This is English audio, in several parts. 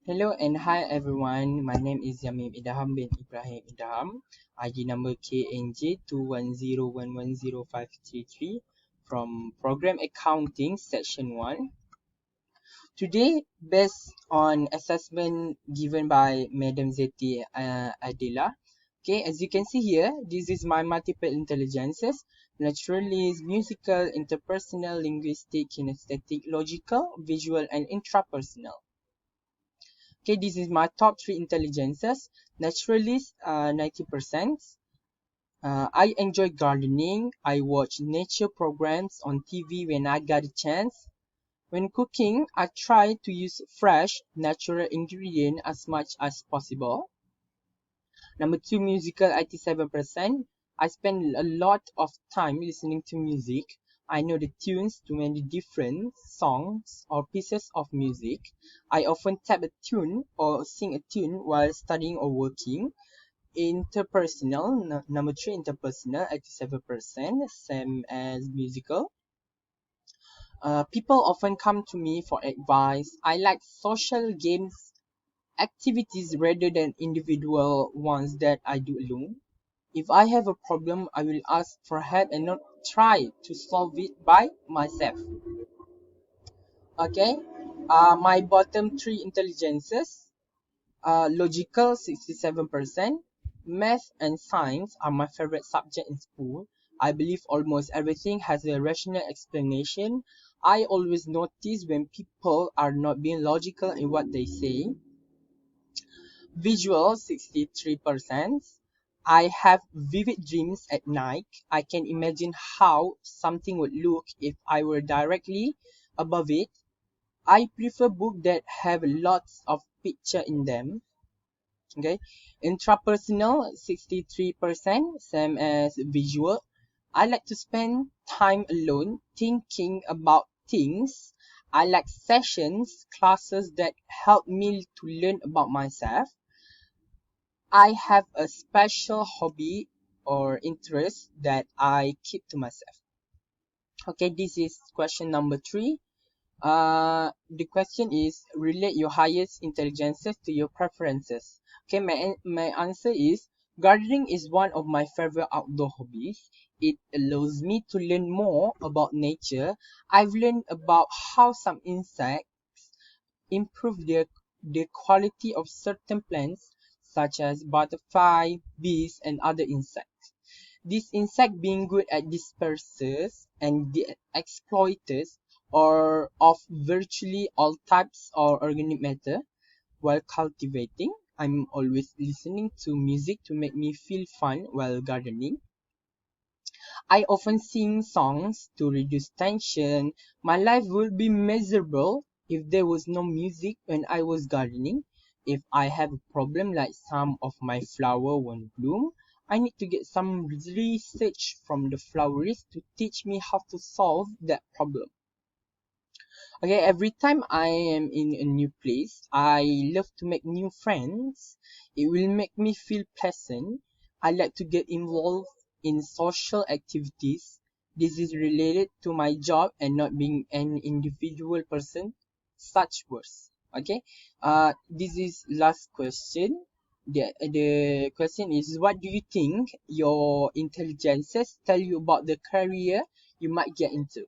Hello and hi everyone. My name is Yamim Idaham bin Ibrahim Idaham. ID number KNJ 210110533 from Program Accounting Section 1. Today, based on assessment given by Madam Zeti Adila, okay, as you can see here, this is my multiple intelligences: naturalist, musical, interpersonal, linguistic, kinesthetic, logical, visual, and intrapersonal. Okay, this is my top 3 intelligences. Naturalist, 90%. I enjoy gardening. I watch nature programs on TV when I get a chance. When cooking, I try to use fresh, natural ingredients as much as possible. Number 2, musical, 87%. I spend a lot of time listening to music. I know the tunes to many different songs or pieces of music. I often tap a tune or sing a tune while studying or working. Interpersonal, number 3, interpersonal, 87%, same as musical. People often come to me for advice. I like social games activities rather than individual ones that I do alone. If I have a problem, I will ask for help and not try to solve it by myself. Okay, my bottom 3 intelligences: logical, 67%. Math and science are my favorite subject in school. I believe almost everything has a rational explanation. I always notice when people are not being logical in what they say. Visual, 63%. I have vivid dreams at night. I can imagine how something would look if I were directly above it. I prefer books that have lots of picture in them. Okay. Intrapersonal, 63%, same as visual. I like to spend time alone thinking about things. I like sessions, classes that help me to learn about myself. I have a special hobby or interest that I keep to myself. Okay, this is question number 3. The question is, relate your highest intelligences to your preferences. Okay, my answer is, gardening is one of my favorite outdoor hobbies. It allows me to learn more about nature. I've learned about how some insects improve the quality of certain plants, such as butterfly, bees, and other insects. These insects being good at dispersers and the exploiters or of virtually all types of organic matter. While cultivating, I'm always listening to music to make me feel fun while gardening. I often sing songs to reduce tension. My life would be miserable if there was no music when I was gardening. If I have a problem like some of my flower won't bloom, I need to get some research from the florist to teach me how to solve that problem. Okay, every time I am in a new place, I love to make new friends. It will make me feel pleasant. I like to get involved in social activities. This is related to my job and not being an individual person. Such words. Okay. This is last question. The question is, what do you think your intelligences tell you about the career you might get into?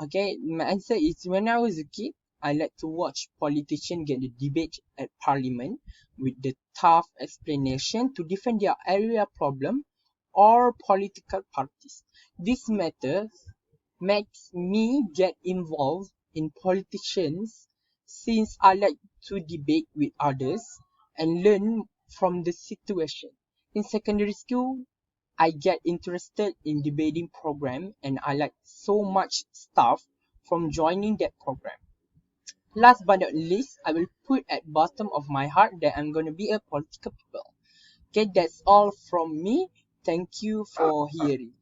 Okay, my answer is, when I was a kid, I like to watch politicians get the debate at parliament with the tough explanation to defend their area problem or political parties. This matter makes me get involved in politicians since I like to debate with others and learn from the situation. In secondary school, I get interested in debating program and I like so much stuff from joining that program. Last but not least, I will put at bottom of my heart that I'm going to be a political people. Okay, that's all from me. Thank you for hearing.